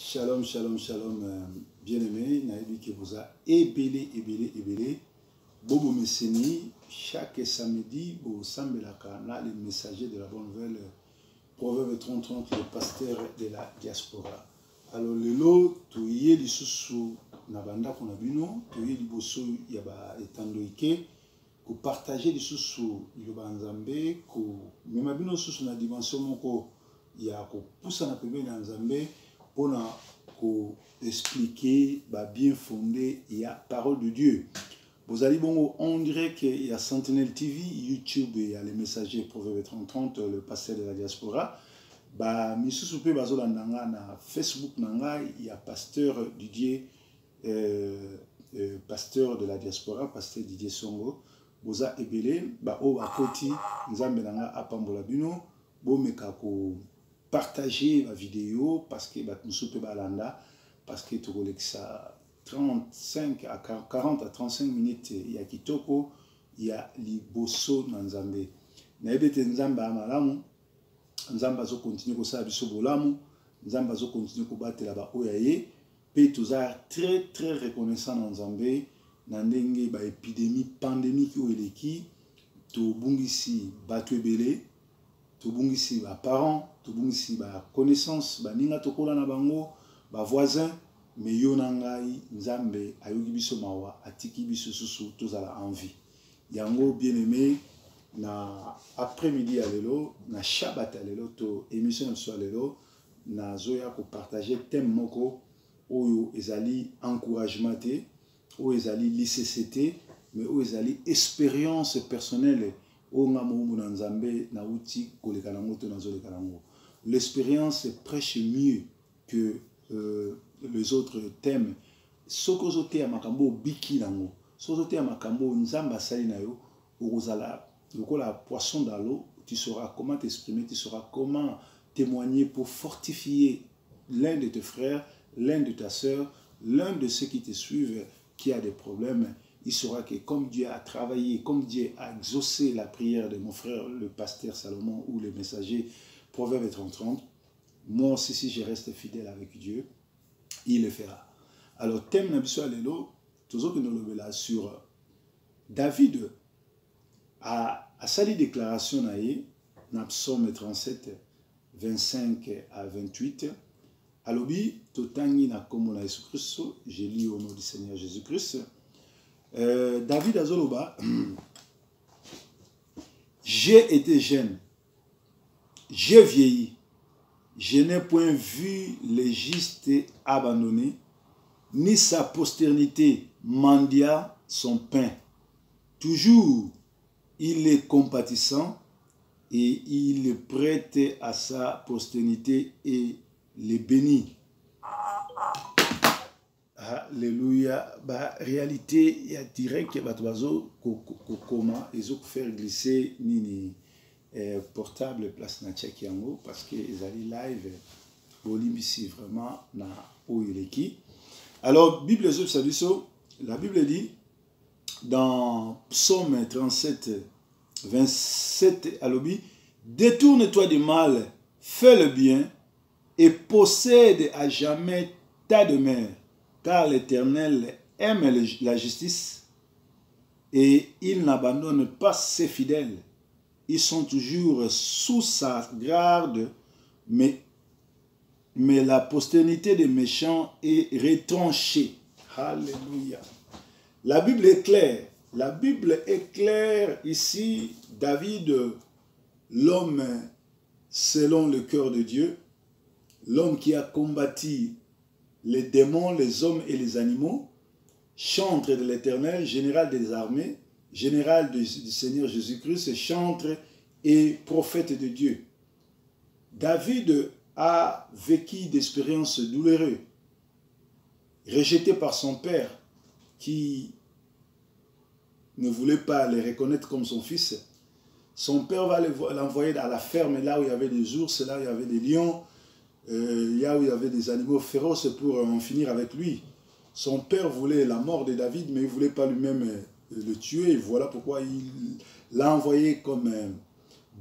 Shalom, shalom, shalom, bien-aimés. Naïbi qui vous a ébélé. Bobo Messeni, chaque samedi, au Sambelaka, les messagers de la bonne nouvelle, Proverbe 30, le pasteur de la diaspora. Alors, le lot, tu y es sous Nabanda Konabino, tu y es liboso yaba etando ike, ku partager les sous yoba nzambe, ku memabino sous na dimension moko ya ku poussa na pebe na nzambe pour expliquer bien fondé il y a parole de Dieu. Vous allez bon, on dirait qu'il y a Sentinelle TV, YouTube, il y a les messagers Proverbe 30, le pasteur de la diaspora. Misusu pe bazolandanga na Facebook nanga, il y a pasteur Didier, pasteur de la diaspora, pasteur Didier Songo. Boza ebele, o akoti, nzambe nanga apambola bino, bo mekako partager la vidéo parce que nous peut balanda parce que tu vois que ça 35 à 40 à 35 minutes il y a kitoko il y a liboso na nzambe na ebete nzamba malamu nzamba zo continuer ko sa biso bolamu nzamba zo continuer ko batela ba oyaye pe tuza très reconnaissant na nzambe na ndenge ba épidémie pandémique o eleki to bungisi batu ebele to bungisi ba parents to bungisi ba connaissance ba ninga tokola na bango ba voisins mais yo na ngai nzambe ayoki biso mawa atiki biso susu tozala envie yango bien aimé na après-midi à lelo na shabbat à lelo to émission so lelo na zoya ko partager thème moko oyo ezali encouragement te oyo ezali lycéité mais oyo ezali expérience personnelle. L'expérience prêche mieux que les autres thèmes. Sokozote ya makambo biki nango. Sokozote ya makambo nzamba sali na yo, ozala lokola poisson dans l'eau, tu sauras comment t'exprimer, tu sauras comment témoigner pour fortifier l'un de tes frères, l'un de ta sœur, l'un de ceux qui te suivent qui a des problèmes. Il saura que comme Dieu a travaillé, comme Dieu a exaucé la prière de mon frère, le pasteur Salomon ou le messager Proverbe 30, moi aussi, si je reste fidèle avec Dieu, il le fera. Alors, thème n'abissua lelo, toujours que nous le sur David a sali déclaration na psaume 37, 25 à 28. Alobi, totangi na komo na Jésus Christ, je lis au nom du Seigneur Jésus-Christ. David Azoloba, j'ai été jeune, j'ai vieilli, je n'ai point vu les justes abandonnés, ni sa postérité mendia son pain. Toujours, il est compatissant et il est prêt à sa postérité et les bénit. Alléluia. Réalité, il y a direct que Batouazo, comment ils ont fait glisser nini portable place na Tchekiango parce que ils allaient live au Limbisi vraiment na Oyeleki. Alors, Bible la Bible dit dans Psaume 37, 27 à l'obi, détourne-toi du mal, fais le bien et possède à jamais ta demeure. Car l'Éternel aime la justice et il n'abandonne pas ses fidèles. Ils sont toujours sous sa garde, mais la postérité des méchants est retranchée. Alléluia. La Bible est claire. La Bible est claire ici. David, l'homme selon le cœur de Dieu, l'homme qui a combattu les démons, les hommes et les animaux, chantre de l'Éternel, général des armées, général du Seigneur Jésus-Christ, chantre et prophète de Dieu. David a vécu d'expériences douloureuses, rejeté par son père qui ne voulait pas le reconnaître comme son fils. Son père va l'envoyer dans la ferme, là où il y avait des ours, là où il y avait des lions, là où il y avait des animaux féroces pour en finir avec lui. Son père voulait la mort de David, mais il ne voulait pas lui-même le tuer. Et voilà pourquoi il l'a envoyé comme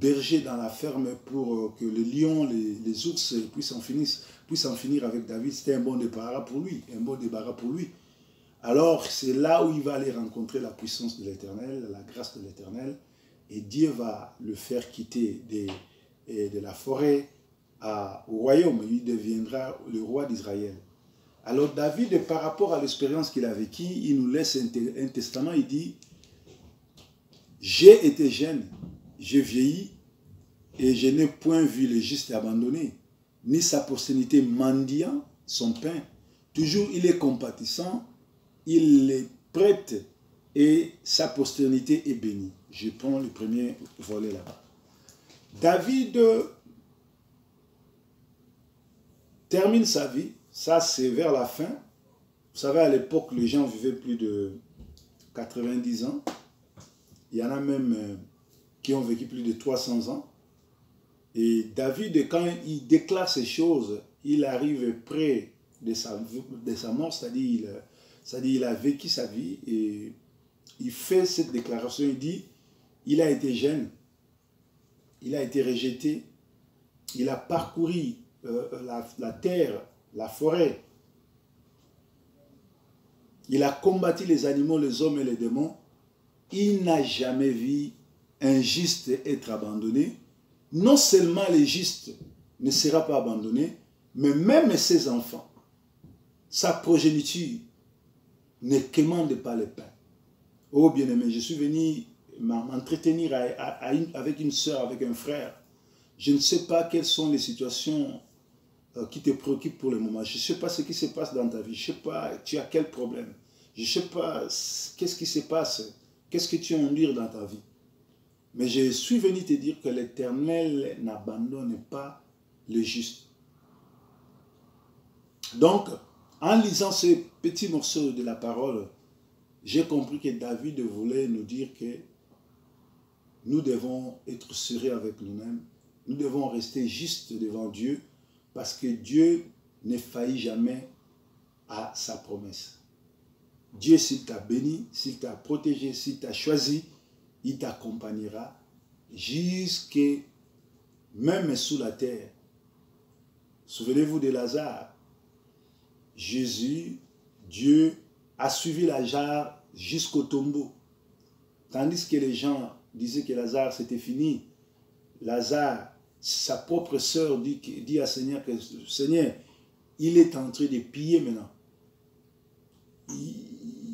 berger dans la ferme pour que les lions, les ours puissent en finir avec David. C'était un bon débarras pour lui, Alors, c'est là où il va aller rencontrer la puissance de l'Éternel, la grâce de l'Éternel, et Dieu va le faire quitter de la forêt au royaume. Il deviendra le roi d'Israël. Alors, David, par rapport à l'expérience qu'il a vécue, il nous laisse un testament. Il dit, j'ai été jeune, j'ai vieilli, et je n'ai point vu le juste abandonné, ni sa postérité mendiant son pain. Toujours, il est compatissant, il est prête, et sa postérité est bénie. Je prends le premier volet là-bas. David termine sa vie, ça c'est vers la fin. Vous savez, à l'époque, les gens vivaient plus de 90 ans. Il y en a même qui ont vécu plus de 300 ans. Et David, quand il déclare ces choses, il arrive près de sa mort, c'est-à-dire il a vécu sa vie et il fait cette déclaration, il dit, il a été jeune, il a été rejeté, il a parcouru la terre, la forêt, il a combattu les animaux, les hommes et les démons, il n'a jamais vu un juste être abandonné. Non seulement le juste ne sera pas abandonné, mais même ses enfants, sa progéniture ne commande pas le pain. Oh bien-aimé, je suis venu m'entretenir avec une soeur, avec un frère. Je ne sais pas quelles sont les situations qui te préoccupent pour le moment. Je ne sais pas ce qui se passe dans ta vie. Je ne sais pas, tu as quel problème. Je ne sais pas qu'est-ce qui se passe, qu'est-ce que tu endures dans ta vie. Mais je suis venu te dire que l'Éternel n'abandonne pas le juste. Donc, en lisant ce petit morceau de la parole, j'ai compris que David voulait nous dire que nous devons être sérieux avec nous-mêmes. Nous devons rester justes devant Dieu parce que Dieu ne faillit jamais à sa promesse. Dieu, s'il t'a béni, s'il t'a protégé, s'il t'a choisi, il t'accompagnera jusque même sous la terre. Souvenez-vous de Lazare. Jésus, Dieu, a suivi Lazare jusqu'au tombeau. Tandis que les gens disaient que Lazare c'était fini. Lazare, sa propre sœur dit à Seigneur que Seigneur, il est en train de piller maintenant.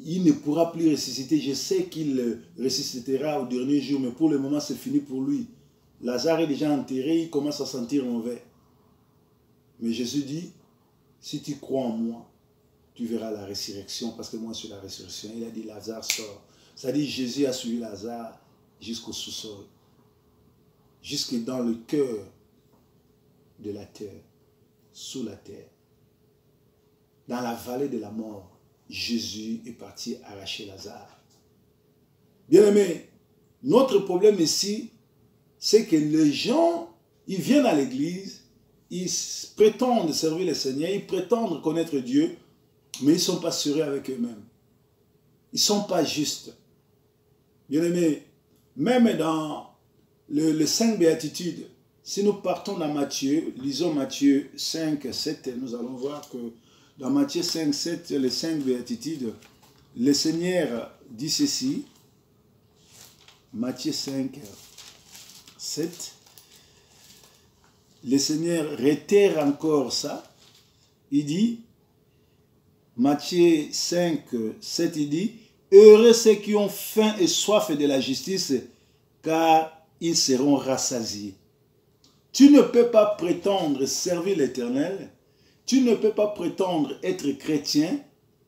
Il ne pourra plus ressusciter. Je sais qu'il ressuscitera au dernier jour, mais pour le moment, c'est fini pour lui. Lazare est déjà enterré, il commence à sentir mauvais. Mais Jésus dit, si tu crois en moi, tu verras la résurrection, parce que moi, je suis la résurrection. Il a dit, Lazare sort. C'est-à-dire, Jésus a suivi Lazare jusqu'au sous-sol, jusque dans le cœur de la terre, sous la terre. Dans la vallée de la mort, Jésus est parti arracher Lazare. Bien-aimé, notre problème ici, c'est que les gens, ils viennent à l'église, ils prétendent servir le Seigneur, ils prétendent connaître Dieu, mais ils ne sont pas sûrs avec eux-mêmes. Ils ne sont pas justes. Bien-aimé, même dans les 5 béatitudes, si nous partons dans Matthieu, lisons Matthieu 5, 7, nous allons voir que dans Matthieu 5, 7, les 5 béatitudes, le Seigneur dit ceci, Matthieu 5, 7, le Seigneur réitère encore ça, il dit, Matthieu 5, 7, il dit, heureux ceux qui ont faim et soif de la justice, car ils seront rassasiés. Tu ne peux pas prétendre servir l'Éternel, tu ne peux pas prétendre être chrétien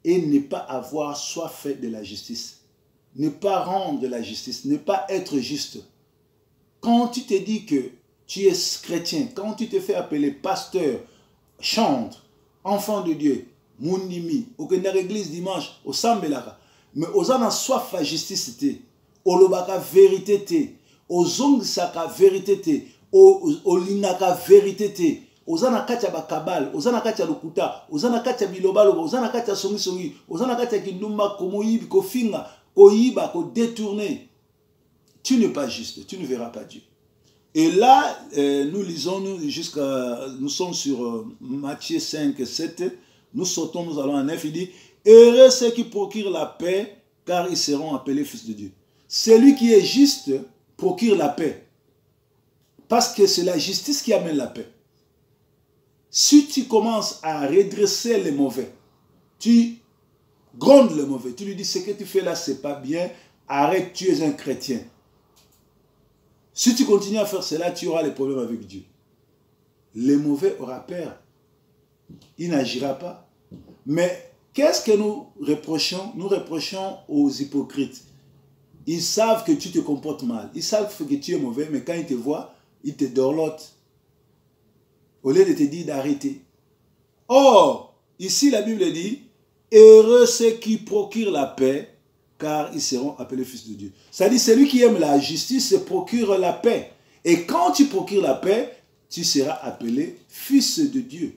et ne pas avoir soif de la justice. Ne pas rendre la justice, ne pas être juste. Quand tu te dis que tu es chrétien, quand tu te fais appeler pasteur, chantre, enfant de Dieu, Mundimi, au Kendar église dimanche, au Sambelaka, mais aux en soif la justice, au lobaka vérité, aux ongisaka vérité, au linaka vérité, aux anakacha bakabal, aux anakacha lukuta, aux anakacha bilobalo, aux anakacha songi, aux anakacha kindumba, komoyibi, kofinga, koyiba, ko détourner. Tu n'es pas juste, tu ne verras pas Dieu. Et là, nous lisons, nous sommes sur Matthieu 5, 7, nous sautons, nous allons à 9, il dit, heureux ceux qui procurent la paix, car ils seront appelés fils de Dieu. Celui qui est juste procure la paix, parce que c'est la justice qui amène la paix. Si tu commences à redresser les mauvais, tu grondes le mauvais, tu lui dis ce que tu fais là, c'est pas bien, arrête, tu es un chrétien. Si tu continues à faire cela, tu auras les problèmes avec Dieu. Le mauvais aura peur. Il n'agira pas. Mais qu'est-ce que nous reprochons? Nous reprochons aux hypocrites. Ils savent que tu te comportes mal. Ils savent que tu es mauvais, mais quand ils te voient, ils te dorlotent. Au lieu de te dire d'arrêter. Or, ici la Bible dit, heureux ceux qui procurent la paix, car ils seront appelés fils de Dieu. C'est-à-dire, celui qui aime la justice se procure la paix. Et quand tu procures la paix, tu seras appelé fils de Dieu.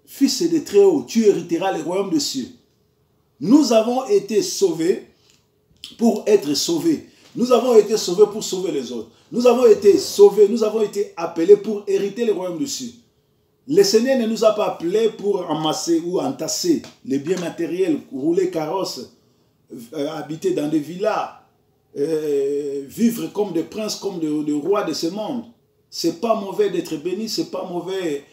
Fils de Très-Haut, tu hériteras le royaume des cieux. Nous avons été sauvés pour être sauvés. Nous avons été sauvés pour sauver les autres. Nous avons été sauvés, nous avons été appelés pour hériter le royaume des cieux. Le Seigneur ne nous a pas appelés pour amasser ou entasser les biens matériels, rouler carrosse, habiter dans des villas, vivre comme des princes, comme des rois de ce monde. C'est pas mauvais d'être béni, c'est pas mauvais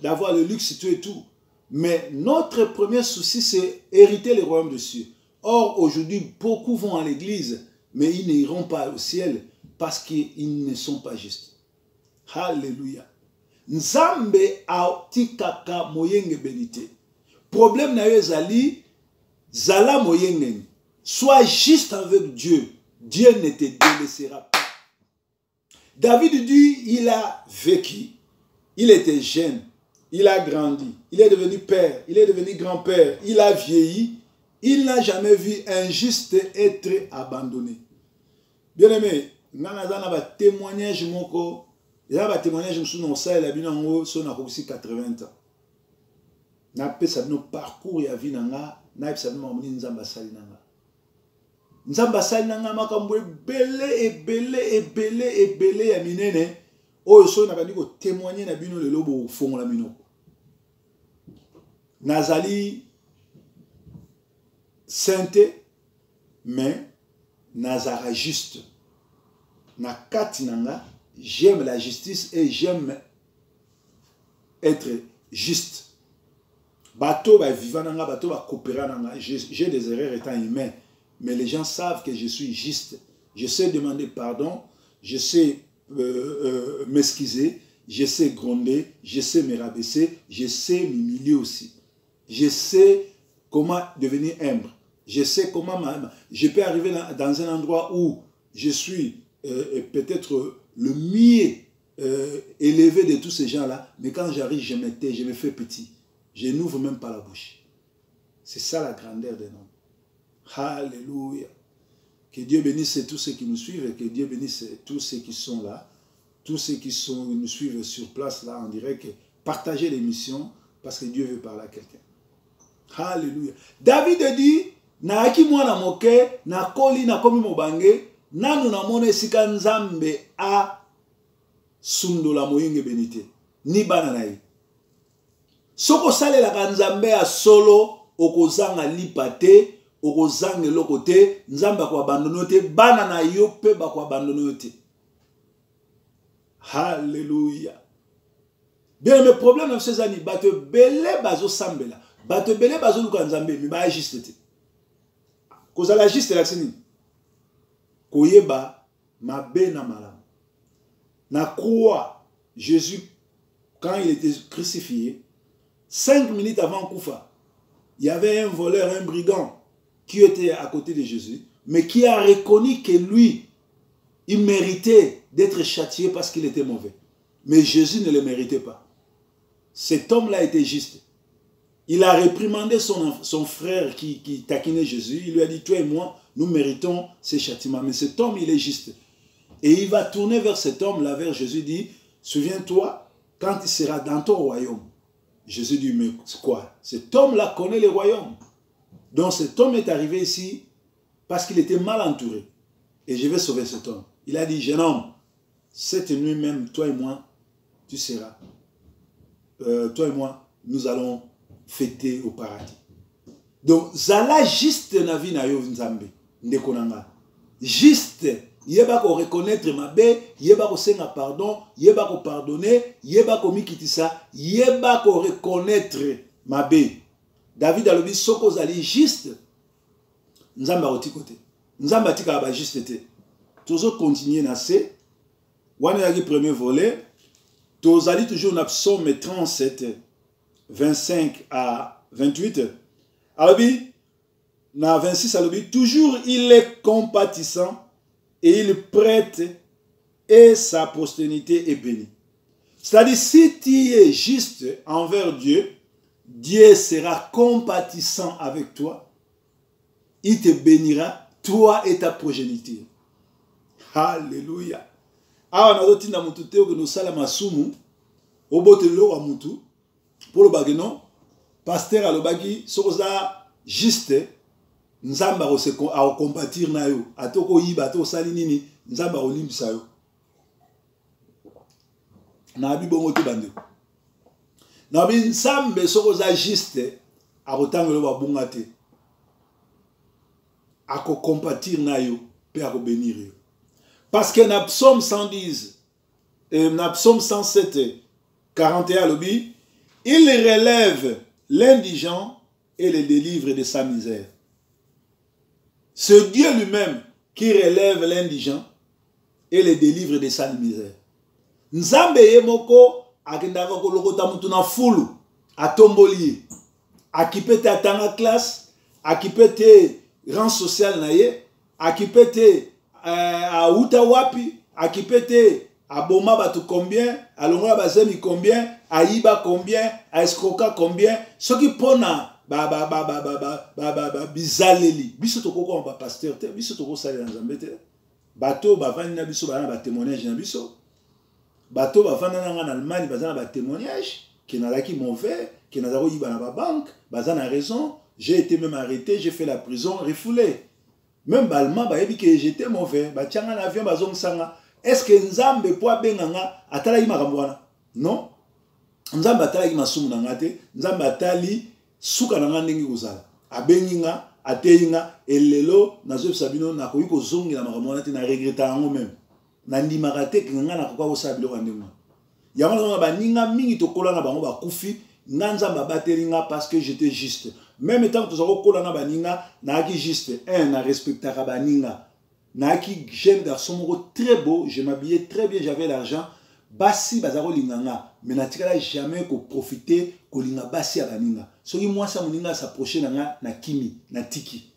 d'avoir le luxe, tout et tout. Mais notre premier souci, c'est hériter le royaume des cieux. Or, aujourd'hui, beaucoup vont à l'église, mais ils n'iront pas au ciel parce qu'ils ne sont pas justes. Alléluia. Nzambe atikaka moyenge benité. Problème na yo ezali, zala moyenge. Sois juste avec Dieu. Dieu ne te délaissera pas. David dit, il a vécu. Il était jeune. Il a grandi. Il est devenu père. Il est devenu grand-père. Il a vieilli. Il n'a jamais vu un juste être abandonné. Bien-aimé, nous avons un témoignage. Il y a un témoignage qui est 80 ans. Na pesa no parcours ya vie nanga na pesa no mamuni nzamba sali nanga nzamba sali nanga makambo ebele ya minene oyo so na bandi ko témoigner na bino lelo bo fongola minoko nazali sainte mais nazara juste na kati nanga j'aime la justice et j'aime être juste. Bateau va vivre nanga, bateau va coopérer nanga. J'ai des erreurs étant humain, mais les gens savent que je suis juste. Je sais demander pardon, je sais m'excuser, je sais gronder, je sais me rabaisser, je sais m'humilier aussi. Je sais comment devenir humble. Je sais comment je peux arriver dans un endroit où je suis peut-être le mieux élevé de tous ces gens-là, mais quand j'arrive, je me tais, je me fais petit. Je n'ouvre même pas la bouche. C'est ça la grandeur d'un homme. Alléluia. Que Dieu bénisse tous ceux qui nous suivent et que Dieu bénisse tous ceux qui sont là, tous ceux qui nous suivent sur place là en direct. Partagez l'émission parce que Dieu veut parler à quelqu'un. Alléluia. David dit, naaki mwana moke, nakoli nakomi mobange, nanu namone esika nzambe a sundola moyenge benite. Ni bana na ye. Soko salela nzambe a solo, okozanga lipate, okozanga lokote, nzambe kwa abandonote, bana na yo pe ba kwa abandonote. Alléluia. Bien, le problème dans ces années, bato belé bazo sambela, bato belé bazo luka nzambe, mi ba juste te. Kozala juste la sini. Koyeba mabe na malam. Na croix, Jésus, quand il était crucifié, 5 minutes avant Koufa, il y avait un voleur, un brigand qui était à côté de Jésus, mais qui a reconnu que lui, il méritait d'être châtié parce qu'il était mauvais. Mais Jésus ne le méritait pas. Cet homme-là était juste. Il a réprimandé son frère qui taquinait Jésus. Il lui a dit, toi et moi, nous méritons ces châtiments. Mais cet homme, il est juste. Et il va tourner vers cet homme-là, vers Jésus, dit, souviens-toi, quand il sera dans ton royaume. Jésus dit, mais quoi? Cet homme-là connaît le royaume. Donc cet homme est arrivé ici parce qu'il était mal entouré. Et je vais sauver cet homme. Il a dit, jeune homme, cette nuit même, toi et moi, tu seras. Toi et moi, nous allons fêter au paradis. Donc, zala juste na vie na yo nzambe, ndekonanga. Juste, yeba ko reconnaître ma bé, yeba ko senga pardon, yeba ko pardonner, yeba ko mikitisa, yeba ko reconnaître ma bé. David a dit soko zali juste, nzamba oti côté. Nzamba tika ba juste te. Toujours continuer na se. Wana yaki premier volet. Tozali toujours na psaume 37, 25 à 28. Alobi, na 26 alobi, toujours il est compatissant et il prête et sa postérité est bénie. C'est-à-dire, si tu es juste envers Dieu, Dieu sera compatissant avec toi. Il te bénira, toi et ta progéniture. Alléluia. Ah, on a dit que nous sommes masumu, au botelo wa mutu, pour le bagno, pasteur à l'obagi, soza juste, nzamba a compatir na yo, atoko yiba, to salinini, nzamba olimbisa yo. Na abi bongo te bande. Na bi nzambe soza juste, a rotangelo wa bungate. A ko compatir na yo, pe a ko bénir yo. Parce que dans Psaume 110, dans Psaume 107, 41, lobby, il relève l'indigent et le délivre de sa misère. C'est Dieu lui-même qui relève l'indigent et le délivre de sa misère. Nzambe yemoko akendaka kolokota mutu na fulu atomboli akipete atanga classe akipete rang social na ye akipete a uta wapi akipete a boma batu combien a longola bazemi combien a iba combien a escroka combien ce qui pona bizaleli biso tokoko ba pasteur te biso toko sala nzambe te bato bavandi na biso bana ba témoignage na biso bato bavanda na Allemagne bazana ba témoignage qui n'alaki mauvais qui n'azako iba na ba banque bazana raison j'ai été même arrêté j'ai fait la prison refoulé. Même Balma, j'étais mauvais. Est-ce que Nzambe poa benganga atala makamwana? Non. Nzambe atala masumuna ngate, Nzambe atali suka nanga ndenge kozala. Abenginga, ateyinga, elelo nazo sabino na koyi kozongi na makamwana te na regreta yango même. Na ndimaka te kinga na koka kosabilo kandema. Yango ba ninga mingi tokola na bango ba kufi, Nzambe batelinga parce que j'étais juste. Même tant que tu as un baninga, naki juste un na respectera baninga. Naki jeune garçon très beau, je m'habillais très bien, j'avais l'argent. Basi bazaro linganga, mais natikala jamais ko profiter ko linga basi ya baninga. Soki moi ça moninga s'approcher nanga na kimi, na tiki.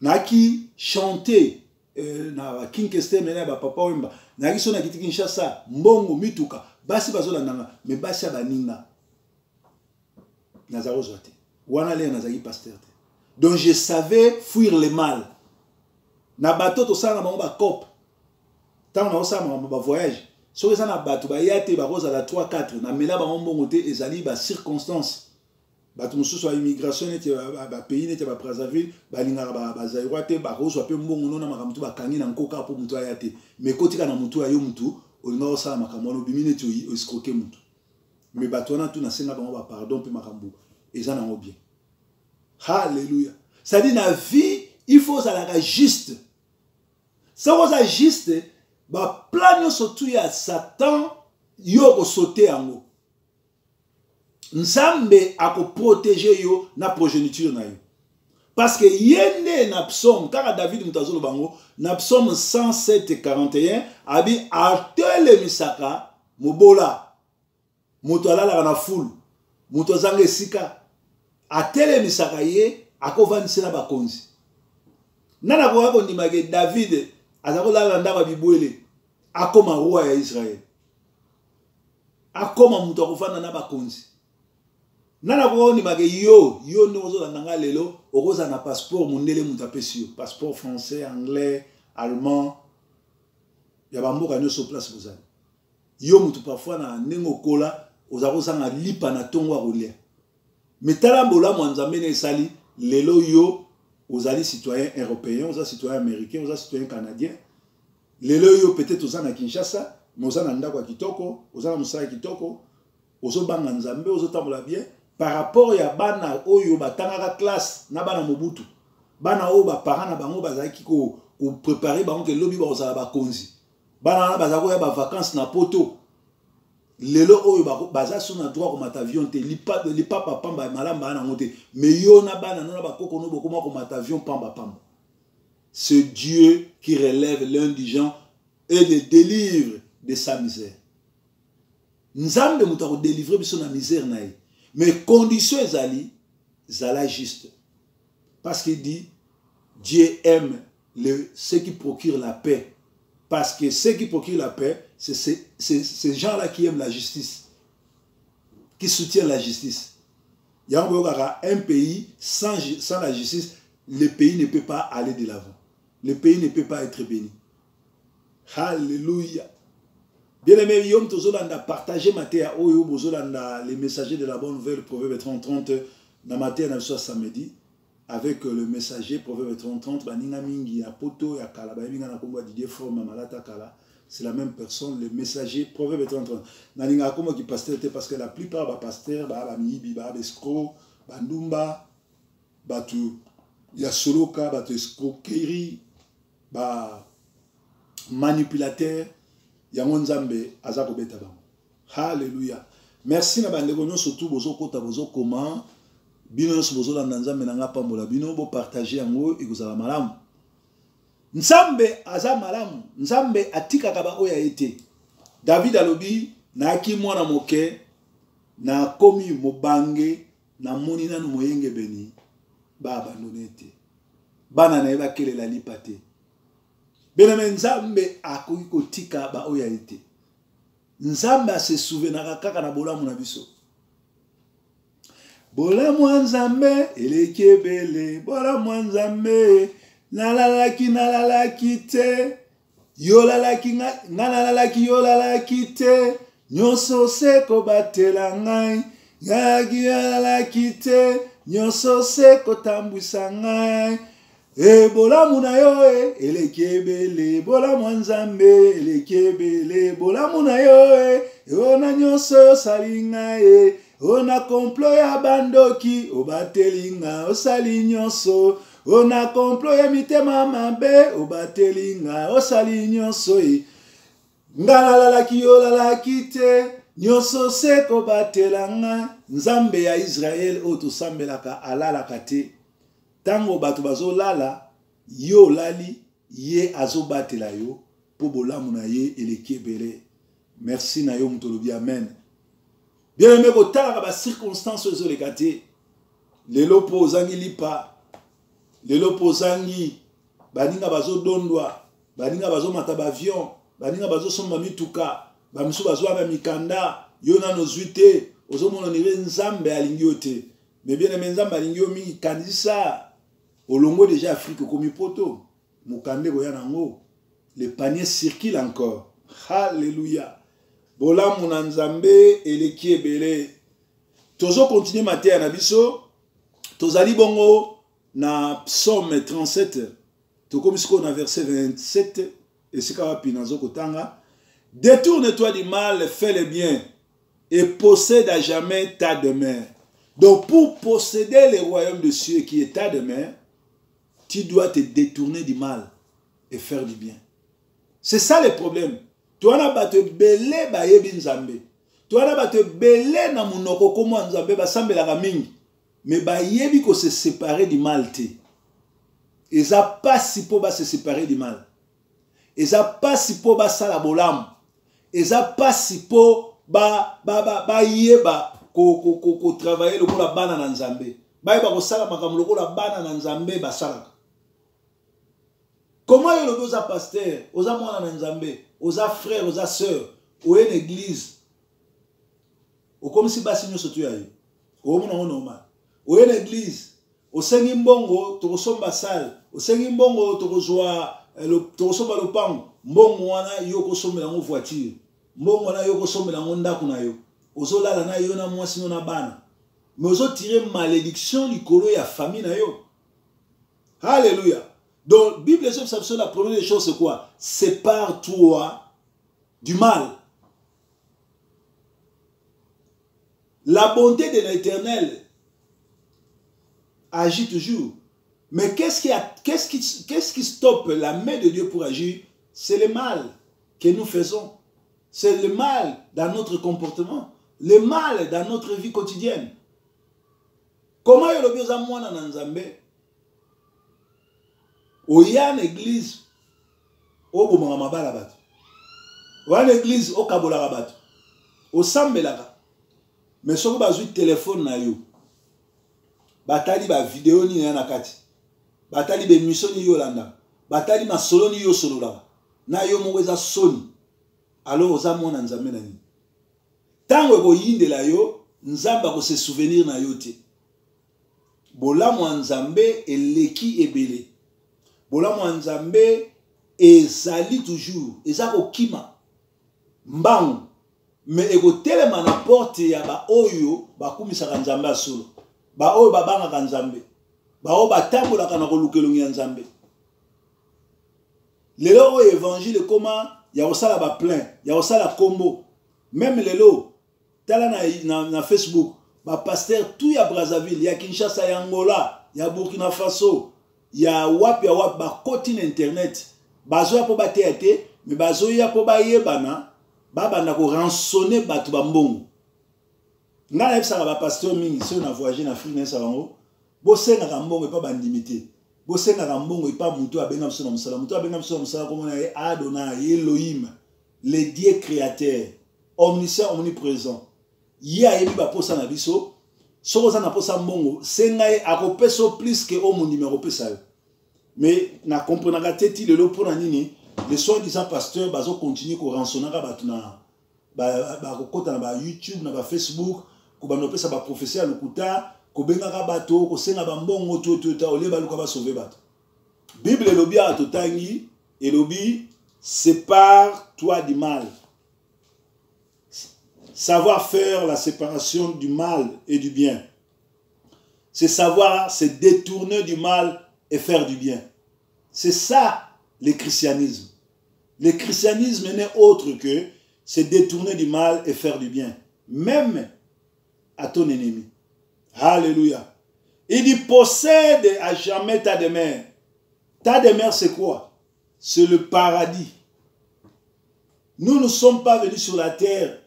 Naki chanter na Kinkeste mena ba papa wemba. Naki so na kitiki Kinshasa, mbongo mituka, basi bazola nanga, mais basi ya baninga. Nazaro zoate. Wanale nazaki pasteur. Donc je savais fuir le mal. Na bateau to sala na ba cop. Tant na osama ba voyage. So eza na bateau ba yate ba rosa la 3 4 na mela ba mbongo te ezali ba circonstances. Bateau mususu a immigration ete ba pays nete ba Brazzaville ba linga ba zairwa te ba rosa pe mbongo nona makamtu ba kangi na nkoka po mutu ayate. Mais kotika na mutu ayo mutu olinga osala makamano bimine te o escroquer mutu. Mais batona tout na senga ba pardon pe makambu. Ils en ont bien. Alléluia. Ça dit, dans la vie, il faut être juste. Ça va être juste, bah, plan surtout à Satan, yo sauter en haut. Nzambe a ko protéger yo na progéniture na yo. Parce que yende na psaume, car David mutazolo bango, na psaume 107 41, abi atele misaka mobola. Motoala la na foule. Moto zange sika atele misaka ye akovanisi na bakonzi nana ko akondimake David azakolala ndaba bibwele akoma roi ya Israël akoma muto akofana na bakonzi nana ko ondimake yo ndi ozolanda nga lelo okoza na passeport mundele muto apesi yo passeport français anglais allemand ya bamboka nyonso place bozali yo muto parfois na ndenge okola ozakozanga lipa na tongo akolia. Mais tala mbola mwanzambe ne sali lelo yo ozali citoyen européen, ozali citoyen américain, ozali citoyen canadien. lelo yo peut-être oza na Kinshasa mais oza na ndako ya kitoko oza na musala ya kitoko ozo banga nzambe ozo tambola bien par rapport ya bana oyo batangaka classe na bana mobutu bana oyo ba parents na bango bazaki ko préparer bango ke lobi ba ozala bakonzi bana na bazako ya ba vacances na poto lelo oyo baza so na droit ko mata avion te lipa papa ba malamba na ngote mais yo na bana na bakoko no bokoma ko mata avion pamba pamba. C'est Dieu qui relève l'indigent et le délivre de sa misère. Nzambe mutako délivrer biso na misère na ye. Mais condition ezali zala juste. Parce qu'il dit Dieu aime ceux qui procurent la paix. Parce que ceux qui procurent la paix, c'est ces gens-là qui aiment la justice, qui soutiennent la justice. Il y a un pays sans la justice, le pays ne peut pas aller de l'avant. Le pays ne peut pas être béni. Alléluia. Bien aimé, Yom Tozolanda, partagez Matéa Oyo, Bozolanda, les messagers de la bonne nouvelle, Proverbe 30, dans Matéa, dans samedi, avec le messager, Proverbe 30, Baninga Mingi, ya Poto, ya Kala, Baninga Nakomba, Didier Forma, Malata Kala, c'est la même personne, le messager, Proverbe 30. Naninga Akoma qui pasteur était parce que la plupart, bah, pasteur, bah, Mibi, bah, Escro, Bandumba, Batu, ya Soloka, Batu Escroquerie, bah, manipulateur, yango nzambe azako beta bango. Alléluia. Merci na bandeko nyonso surtout bozo kota bozo comment bino nyonso bozo landa nzambe na nga pambola bino bo partager yango ekozala malamu. Nzambe aza malamu, nzambe atikaka ba oya ete. David alobi na aki mwana moke na komi mobange na moni nanu moyenge beni ba abandonete. Bana na eba kelela lipate. Bename nzambe akoki kotika ba oya ete. Nzambe se souvenaka kaka na bolamu na biso. Bolamu nzambe eleki ebele, bolamu nzambe nalalaki te, yolalaki nalalaki yolalaki te, nyonso seko batela ngai, yalalaki te, nyonso seko tambwisa ngai. E bolamu na yo eleki ebele, bolamu nzambe eleki ebele, bolamu na yo ona nyonso salinga ona komplo ya bandoki obatelinga osali nyonso, ona komplo ya mitema mabe obatelinga osali nyonso ngalalalaki yo lalaki te, nyonso seko batelanga. Nzambe ya Israel otosambelaka alalaka te. Tango bato bazo lala, yo lali, ye azo batela yo, po bolamu na ye eleki ebele. Merci na yo mutolobi amen. Bien aimé ko talaka ba circonstances zo lekate. Lelo po zangi lipa, lelo po zangi baninga bazo dondwa, baninga bazo mataba avion, baninga bazo somba mituka, bamisu bazo aba mikanda, yo na nozuite, ozo mona nive nzambe alingi yo te. Mais bien aimé nzambe alingi yo mingi kandisa. Olongo déjà Afrique comme poto, mukande boya nango, le panier circule encore. Alléluia. Bola munanzambe eleki ebele. Tozo continue Matéa na biso, tozali bongo na Psaume 37, tokomisiko na verset 27 et sika wapi nazo kotanga. Détourne-toi du mal, fais le bien et possède à jamais ta demeure. Donc pour posséder le royaume de cieux qui est ta demeure, tu dois te détourner du mal et faire du bien. C'est ça le problème. Tu as battu belé ba yebi nzambe. Tu as battu belé na munoko komo nzambe ba sambela ka mingi. Mais ba yebi ko se séparer du mal te. Et ça pas si po ba se séparer du mal. Et ça pas si po ba sala bolam. Et ça pas si po ba yeba ko travailler le ko la bana na nzambe. Ba yeba ko sala makamlo ko la bana na nzambe ba sala. Comment il y a le pasteur, aux amants en Nzambe, aux frères, aux sœurs, aux une église, au comme si bassin se tue aïe, au monde normal, au une église, au Sengimbongo, tu ressembles à salle, au Sengimbongo, tu reçois le pan, mbongo wana yoko sombe la voiture, mbongo wana yoko sombe la onda kunayo, aux la na yo na moi sinon na bana, mais aux tirer malédiction du colo et à famille na yo. Alléluia. Donc, Bible, la première des choses, c'est quoi? Sépare-toi du mal. La bonté de l'Éternel agit toujours. Mais qu'est-ce qui stoppe la main de Dieu pour agir? C'est le mal que nous faisons. C'est le mal dans notre comportement. Le mal dans notre vie quotidienne. Comment il y a moi dans Nzambe? Oya une église au bomama balabat. Oya une église au kabola rabat. Au sambelaka. Mais si vous avez un téléphone na yo, batali ba vidéo ni na kati. Batali be mission ni yolanda. Batali ma solo ni yo solo la. Na yo mweza soni. Alors oza mona Nzambe na ni. Tango ko yinde la yo, Nzamba ko se souvenir na yo te. Bola mo Nzambe eleki ebele. Bola mo Nzambe ezali toujours, ezako kima. Mbangu. Mais ego telema na porte ya ba oyo ba kumisaka Nzambe asolo. Ba oyo ba banga Nzambe. Ba oyo batambola kana ko lukelongi ya Nzambe. Lelo oyo évangile comment ya osala ba plein, ya osala combo. Même lelo tala na Facebook, ba pasteur tout ya Brazzaville, ya Kinshasa, ya Angola, ya Burkina Faso, ya wapi ba koti na internet. Bazo ya po ba te, mais bazo ya po ba yebana. Baba na ko rançonner batu bambongo. Nga na ebisa ba pasteur mingi so na voyager na Afrique na sabango. Bo senga ka mbongo e pa bandimité. Bo senga ka mbongo e pa mutu abenga mso na musala. Mutu abenga mso na musala comme on a Adonai, Elohim, le Dieu créateur, omniscient, omniprésent. Ya yebi ba posa na biso. Soko za na posa mbongo, senga e akopeso plus que o mon numéro pesa yo. Mais na comprenaka teti lelo pona nini? Les soi-disant pasteurs bazo continuer ko rançonner ka batuna ba kokota na ba YouTube na ba Facebook ko banopesa ba professeur lokuta ko benga ka bato ko senga ba mbongo to ole ba luka ba sauver bato. Bible elobi a totangi elobi sépare-toi du mal. Savoir faire la séparation du mal et du bien. C'est savoir se détourner du mal et faire du bien. C'est ça le christianisme. Le christianisme n'est autre que se détourner du mal et faire du bien. Même à ton ennemi. Alléluia. Il dit possède à jamais ta demeure. Ta demeure c'est quoi? C'est le paradis. Nous ne sommes pas venus sur la terre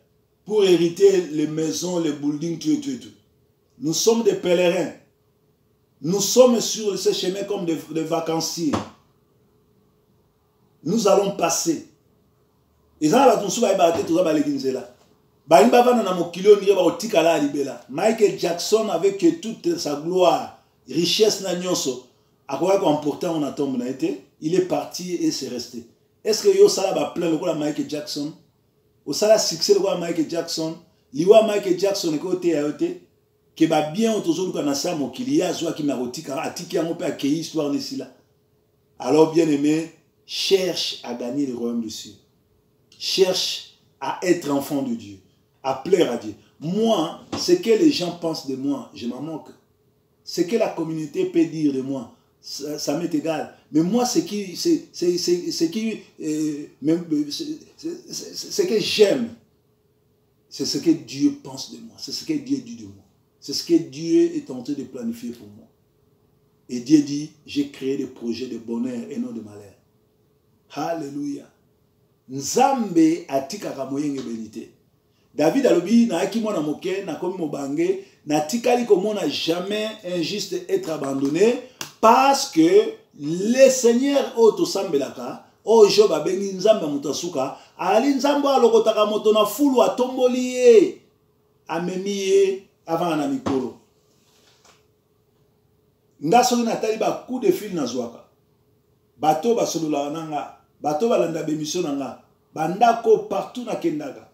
pour hériter les maisons, les buildings, tout. Nous sommes des pèlerins. Nous sommes sur ce chemin comme des vacanciers. Nous allons passer. Et ça va tout Michael Jackson avec toute sa gloire, richesse à quoi important on a tombé, il est parti et c'est resté. Est-ce que yo sala va plein le quoi Michael Jackson? Au sala succès le quoi Michael Jackson? Liwa Michael Jackson côté à côté que va bien autour de ça mon kilia soit qui m'a rotika atiki on peut accueillir histoire d'ici là. Alors bien aimé, cherche à gagner le royaume des cieux. Cherche à être enfant de Dieu, à plaire à Dieu. Moi, ce que les gens pensent de moi, je m'en moque. Ce que la communauté peut dire de moi, ça m'est égal. Mais moi, ce que j'aime, c'est ce que Dieu pense de moi. C'est ce que Dieu dit de moi. C'est ce que Dieu est en train de planifier pour moi. Et Dieu dit, j'ai créé des projets de bonheur et non de malheur. Alléluia. Nzambe atikaka moyenge belité. David alobi na aki mona moke na komi mobange na tikali komona jamais injuste être abandonné parce que le Seigneur oto sambelaka o Job abengi nzambe mutasuka ali nzambe alokotaka moto na fulu atomboli ye amemi ye avant na mikolo. Ngaso na tali ba coup de fil na zwaka. Bato basolola nanga bato balanda bémission nanga bandako partout na kendaka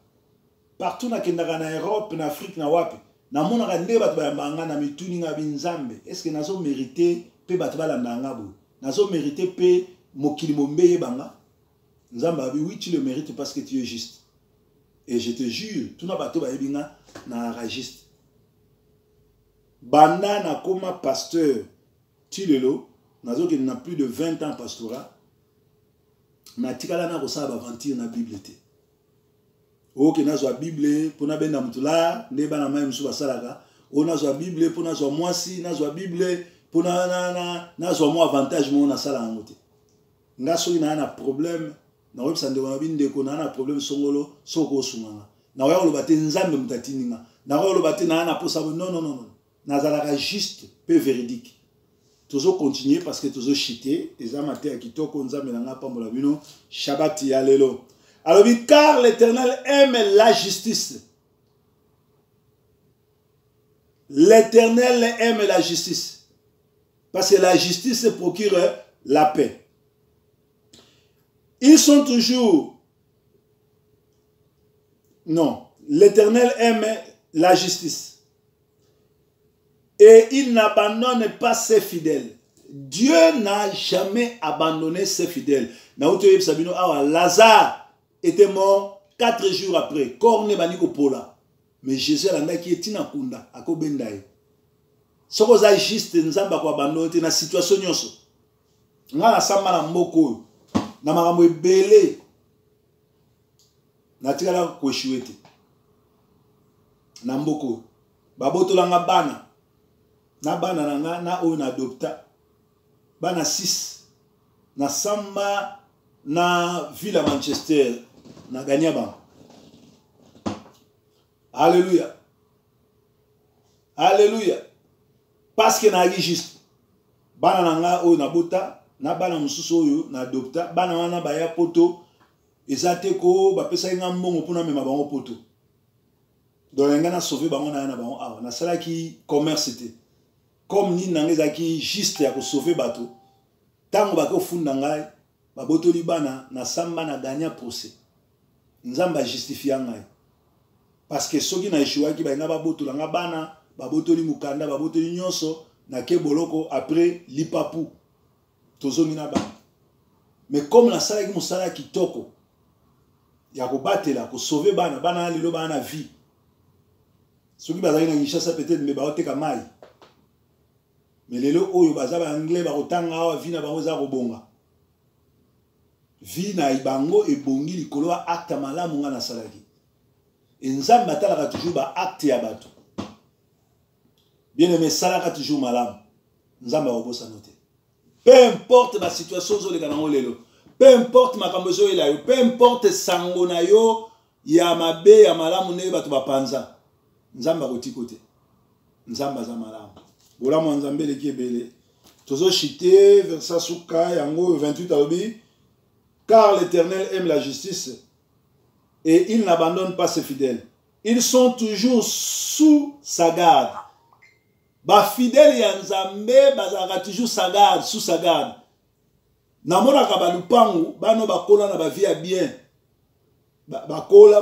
na Europe na Afrique na wapi na mona kande bato bayambanga na mituni nga binzambe est-ce que nazo mériter pe bato balanda nga bo nazo mériter pe mokili mombeye banga nzamba abi oui tu le mérites parce que tu es juste et je te jure tout na bato bayebinga na ragiste banda na koma pasteur Tilelo nazo qui n'a plus de 20 ans pastorat na tikala na ko sa aventure na Bible te oke nazo Bible pona benda mutula nde bana mai musu basalaka o nazo Bible pona zo mwasi nazo Bible pona nazo mo avantage mo na sala ngote ngaso ina na problème na websande wana binde ko na problème songolo soko sunganga na wa lo bate nzambe mutatininga na wa lo bate na posa non nazalaka juste peu véridique toujours continuer parce que toujours chiter les amateurs qui toko nzambe na ngapa mbola bino Shabbat ya lelo. Alors car l'Éternel aime la justice. L'Éternel aime la justice. Parce que la justice procure la paix. Ils sont toujours... Non. L'Éternel aime la justice. Et il n'abandonne pas ses fidèles. Dieu n'a jamais abandonné ses fidèles. Lazare était mort 4 jours après. Corne baniko pola. Mais Jésus a dit qu'il est kunda ako bendaye. Soko za juste nzamba ko abandonné na situation nyonso. Nga samba na mboko na makambo ebele. Na tikala ko shuete. Na mboko. Babotola nga bana. Na bana na o na adopta. Bana 6 na samba na ville Manchester na gagné ba. Alléluia. Alléluia. Parce que na agi juste bana na o na bota na bana mususu oyo na adopta bana wana ba ya poto ezate ko ba pesa nga mbongo pona mema bango poto. Donc nga na sauver bango na bango awa na sala ki commerce était comme ni nangeza ki juste ya ko sauver bato tango ba ko funda ngai ba botoli bana na samba na gagner procès nzamba justifier ngai parce que soki na échoué ki ba nga ba botola nga bana ba botoli mukanda ba botoli nyonso na ke boloko après lipapu tozongi na ba mais comme na sala ki musala kitoko ya ko batela ko sauver bana bana lelo bana vie soki bazali na Kinshasa peut-être mais ba oteka mai mais lelo oyo baza ba anglais ba kotanga awa vina bango za kobonga vina ibango ebongi likolo wa acte malamu nga na salaki nzamba talaka toujours ba acte ya bato bien aimé salaka toujours malamu nzamba obosa note peu importe la situation zo le kanango lelo peu importe makambo zo ela yo peu importe sango na yo ya mabe ya malamu ne bato bapanza nzamba kotikote nzamba za malamu bola mo nzambe le kiebele tozo chité verset suka yango 28 alobi car l'Éternel aime la justice et il n'abandonne pas ses fidèles. Ils sont toujours sous sa garde. Ba fidèle ya nzambe bazaka toujours sa garde, sous sa garde. Namona ka ba lupangu bano bakola na ba vie bien. Bakola